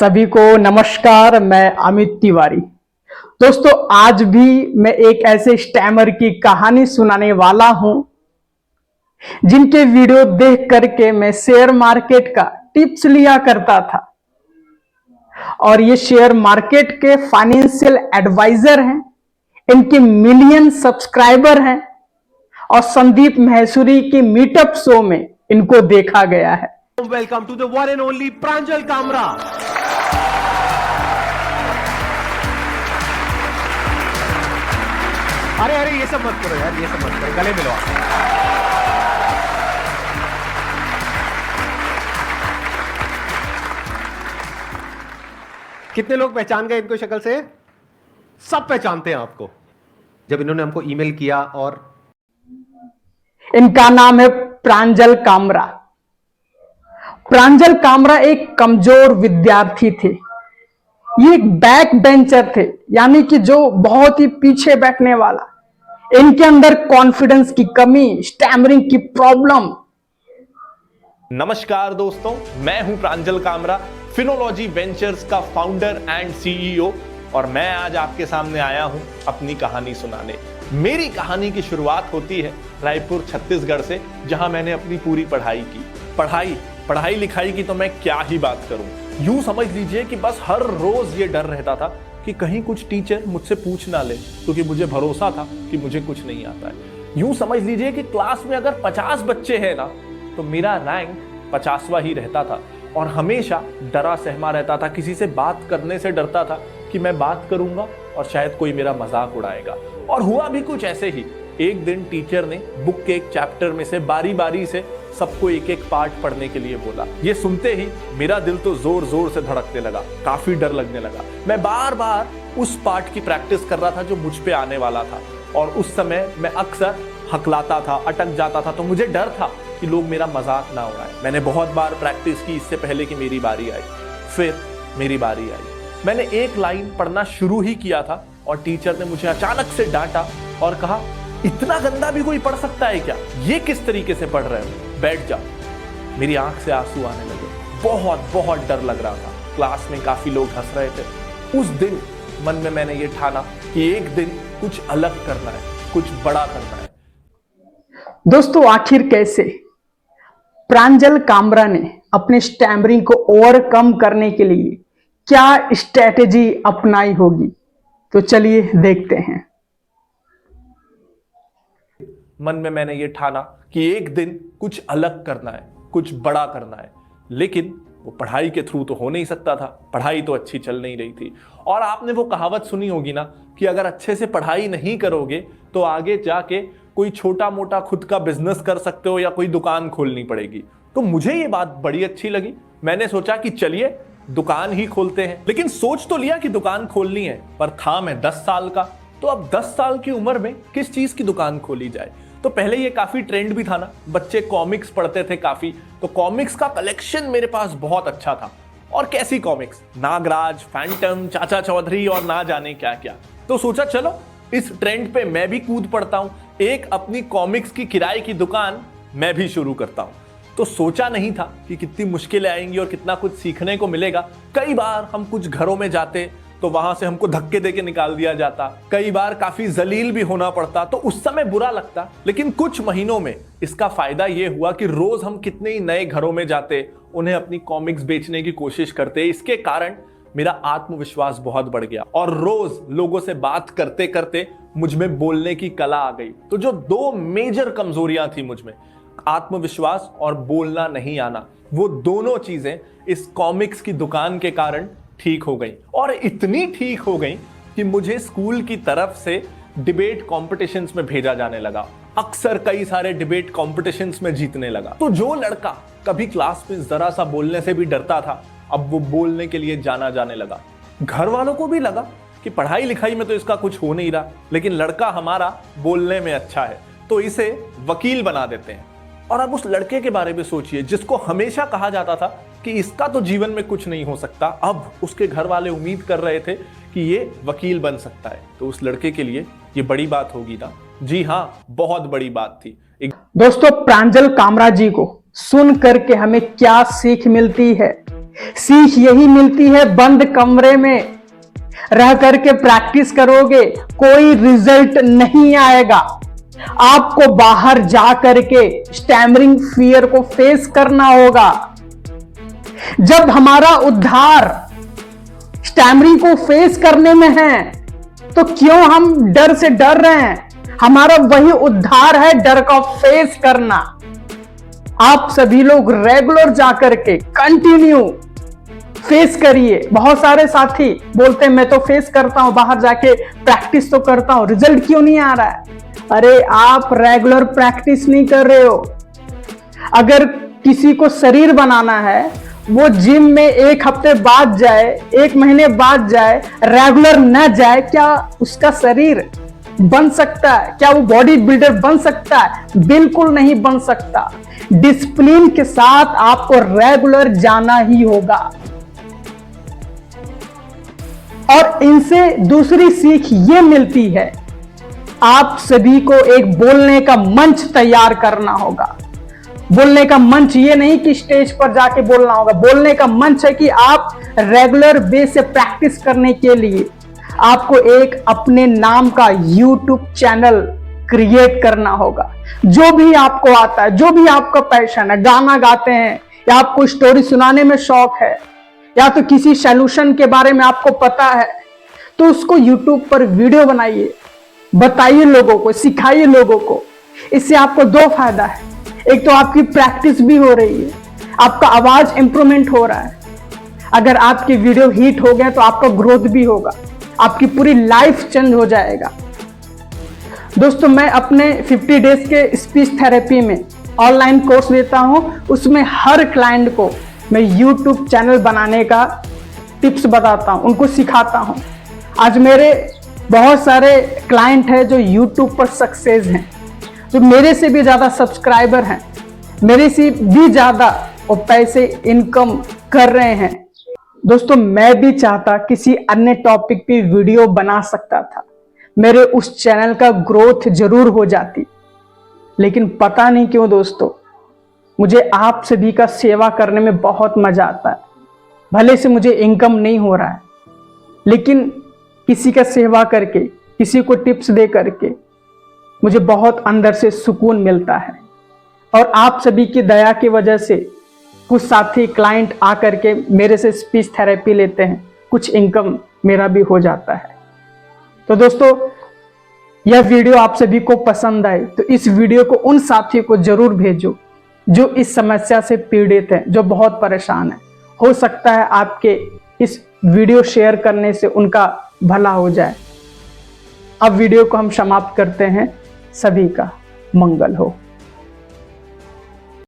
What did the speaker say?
सभी को नमस्कार। मैं अमित तिवारी। दोस्तों, आज भी मैं एक ऐसे स्टैमर की कहानी सुनाने वाला हूं जिनके वीडियो देख करके मैं शेयर मार्केट का टिप्स लिया करता था। और ये शेयर मार्केट के फाइनेंशियल एडवाइजर हैं, इनके मिलियन सब्सक्राइबर हैं और संदीप महेश्वरी के मीटअप शो में इनको देखा गया है। Welcome to the one and only Pranjal Kamra. अरे अरे ये सब मत करो यार, ये सब मत करो, गले मिलो आप। कितने लोग पहचान गए इनको शक्ल से? सब पहचानते हैं आपको। जब इन्होंने हमको ईमेल किया और इनका नाम है प्रांजल कामरा। प्रांजल कामरा एक कमजोर विद्यार्थी थे। ये एक बैक बेंचर थे, यानी कि जो बहुत ही पीछे बैठने वाला। इनके अंदर कॉन्फिडेंस की कमी, स्टैमरिंग की प्रॉब्लम। नमस्कार दोस्तों, मैं हूं प्रांजल कामरा, फिनोलॉजी वेंचर्स का फाउंडर एंड सीईओ, और मैं आज आपके सामने आया हूं अपनी कहानी सुनाने। मेरी कहानी की शुरुआत होती है रायपुर छत्तीसगढ़ से, जहां मैंने अपनी पूरी पढ़ाई की। पढ़ाई लिखाई की तो मैं क्या ही बात करूं। यूं समझ लीजिए कि बस हर रोज ये डर रहता था कि कहीं कुछ टीचर मुझसे पूछ ना ले, क्योंकि मुझे भरोसा था कि मुझे कुछ नहीं आता है। यूं समझ लीजिए कि क्लास में अगर 50 बच्चे हैं ना, तो मेरा रैंक 50वां ही रहता था, और हमेशा डरा सहमा रहता था। किसी से बात करने से डरता था कि मैं बात करूंगा और शायद कोई मेरा मजाक उड़ाएगा। और हुआ भी कुछ ऐसे ही। एक दिन टीचर ने बुक के एक चैप्टर में से बारी बारी से सबको एक एक पार्ट पढ़ने के लिए बोला। ये सुनते ही मेरा दिल तो जोर जोर से धड़कने लगा, काफी डर लगने लगा। मैं बार बार उस पार्ट की प्रैक्टिस कर रहा था जो मुझ पे आने वाला था, और उस समय मैं अक्सर हकलाता था, अटक जाता था। तो मुझे डर था कि लोग मेरा मजाक ना उड़ाएं। मैंने बहुत बार प्रैक्टिस की इससे पहले कि मेरी बारी आई। फिर मेरी बारी आई। मैंने एक लाइन पढ़ना शुरू ही किया था और टीचर ने मुझे अचानक से डांटा और कहा, इतना गंदा भी कोई पढ़ सकता है क्या? ये किस तरीके से पढ़ रहे हो? बैठ जाओ। मेरी आंख से आंसू आने लगे। बहुत डर लग रहा था। क्लास में काफी लोग हंस रहे थे। उस दिन मन में मैंने ये ठाना कि एक दिन कुछ अलग करना है, कुछ बड़ा करना है। दोस्तों, आखिर कैसे प्रांजल कामरा ने अपने स्टैमरिंग को ओवरकम करने के लिए क्या स्ट्रेटेजी अपनाई होगी? तो चलिए देखते हैं। मन में मैंने ये ठाना कि एक दिन कुछ अलग करना है, कुछ बड़ा करना है। लेकिन वो पढ़ाई के थ्रू तो हो नहीं सकता था। पढ़ाई तो अच्छी चल नहीं रही थी। और आपने वो कहावत सुनी होगी ना कि अगर अच्छे से पढ़ाई नहीं करोगे तो आगे जाके कोई छोटा मोटा खुद का बिजनेस कर सकते हो या कोई दुकान खोलनी पड़ेगी। तो मुझे ये बात बड़ी अच्छी लगी। मैंने सोचा कि चलिए दुकान ही खोलते हैं। लेकिन सोच तो लिया कि दुकान खोलनी है, पर था मैं 10 साल का। तो अब 10 साल की उम्र में किस चीज की दुकान खोली जाए? तो पहले ये काफी ट्रेंड भी था ना, बच्चे कॉमिक्स पढ़ते थे काफी। तो कॉमिक्स का कलेक्शन मेरे पास बहुत अच्छा था। और कैसी कॉमिक्स? नागराज, फैंटम, चाचा चौधरी और ना जाने क्या क्या। तो सोचा चलो इस ट्रेंड पे मैं भी कूद पड़ता हूं, एक अपनी कॉमिक्स की किराए की दुकान मैं भी शुरू करता हूं। तो सोचा नहीं था कि कितनी मुश्किलें आएंगी और कितना कुछ सीखने को मिलेगा। कई बार हम कुछ घरों में जाते तो वहां से हमको धक्के देके निकाल दिया जाता। कई बार काफी जलील भी होना पड़ता, तो उस समय बुरा लगता। लेकिन कुछ महीनों में इसका फायदा यह हुआ कि रोज हम कितने ही नए घरों में जाते, उन्हें अपनी कॉमिक्स बेचने की कोशिश करते। इसके कारण मेरा आत्मविश्वास बहुत बढ़ गया, और रोज लोगों से बात करते करते मुझ में बोलने की कला आ गई। तो जो 2 मेजर कमजोरियां थी मुझ में, आत्मविश्वास और बोलना नहीं आना, वो दोनों चीजें इस कॉमिक्स की दुकान के कारण ठीक हो गई। और इतनी ठीक हो गई कि मुझे स्कूल की तरफ से डिबेट कॉम्पिटिशन्स में भेजा जाने लगा। अक्सर कई सारे डिबेट कॉम्पिटिशन्स में जीतने लगा। तो जो लड़का कभी क्लास में जरा सा बोलने से भी डरता था, अब वो बोलने के लिए जाने लगा। घर वालों को भी लगा कि पढ़ाई लिखाई में तो इसका कुछ हो नहीं रहा, लेकिन लड़का हमारा बोलने में अच्छा है, तो इसे वकील बना देते हैं। और अब उस लड़के के बारे में सोचिए जिसको हमेशा कहा जाता था कि इसका तो जीवन में कुछ नहीं हो सकता। अब उसके घर वाले उम्मीद कर रहे थे कि ये वकील बन सकता है। तो उस लड़के के लिए ये बड़ी बात होगी ना? जी हाँ, बहुत बड़ी बात थी। दोस्तों, प्रांजल कामरा जी को सुन करके हमें क्या सीख मिलती है सीख यही मिलती है, बंद कमरे में रह करके प्रैक्टिस करोगे कोई रिजल्ट नहीं आएगा। आपको बाहर जा करके स्टैमरिंग फियर को फेस करना होगा। जब हमारा उद्धार स्टैमरिंग को फेस करने में है तो क्यों हम डर से डर रहे हैं? हमारा वही उद्धार है, डर का फेस करना। आप सभी लोग रेगुलर जाकर के कंटिन्यू फेस करिए। बहुत सारे साथी बोलते हैं मैं तो फेस करता हूं, बाहर जाके प्रैक्टिस तो करता हूं, रिजल्ट क्यों नहीं आ रहा है? अरे आप रेगुलर प्रैक्टिस नहीं कर रहे हो। अगर किसी को शरीर बनाना है वो जिम में एक हफ्ते बाद जाए, एक महीने बाद जाए, रेगुलर न जाए, क्या उसका शरीर बन सकता है? क्या वो बॉडी बिल्डर बन सकता है? बिल्कुल नहीं बन सकता। डिसिप्लिन के साथ आपको रेगुलर जाना ही होगा। और इनसे दूसरी सीख ये मिलती है, आप सभी को एक बोलने का मंच तैयार करना होगा। बोलने का मंच ये नहीं कि स्टेज पर जाके बोलना होगा, बोलने का मंच है कि आप रेगुलर बेस से प्रैक्टिस करने के लिए आपको एक अपने नाम का YouTube चैनल क्रिएट करना होगा। जो भी आपको आता है, जो भी आपका पैशन है, गाना गाते हैं या आपको स्टोरी सुनाने में शौक है या तो किसी सॉल्यूशन के बारे में आपको पता है, तो उसको YouTube पर वीडियो बनाइए, बताइए लोगों को, सिखाइए लोगों को। इससे आपको दो फायदा है, एक तो आपकी प्रैक्टिस भी हो रही है, आपका आवाज इंप्रूवमेंट हो रहा है। अगर आपकी वीडियो हिट हो गए तो आपका ग्रोथ भी होगा, आपकी पूरी लाइफ चेंज हो जाएगा। दोस्तों मैं अपने 50 डेज के स्पीच थेरेपी में ऑनलाइन कोर्स देता हूं, उसमें हर क्लाइंट को मैं YouTube चैनल बनाने का टिप्स बताता हूं, उनको सिखाता हूं। आज मेरे बहुत सारे क्लाइंट हैं जो YouTube पर सक्सेस हैं, जो मेरे से भी ज्यादा सब्सक्राइबर हैं, मेरे से भी ज्यादा वो पैसे इनकम कर रहे हैं। दोस्तों मैं भी चाहता किसी अन्य टॉपिक पे वीडियो बना सकता था, मेरे उस चैनल का ग्रोथ जरूर हो जाती, लेकिन पता नहीं क्यों दोस्तों मुझे आप सभी का सेवा करने में बहुत मजा आता है। भले से मुझे इनकम नहीं हो रहा है, लेकिन किसी का सेवा करके, किसी को टिप्स दे करके मुझे बहुत अंदर से सुकून मिलता है। और आप सभी की दया की वजह से कुछ साथी क्लाइंट आकर के मेरे से स्पीच थेरेपी लेते हैं, कुछ इनकम मेरा भी हो जाता है। तो दोस्तों यह वीडियो आप सभी को पसंद आए तो इस वीडियो को उन साथियों को जरूर भेजो जो इस समस्या से पीड़ित हैं, जो बहुत परेशान है। हो सकता है आपके इस वीडियो शेयर करने से उनका भला हो जाए। अब वीडियो को हम समाप्त करते हैं। सभी का मंगल हो।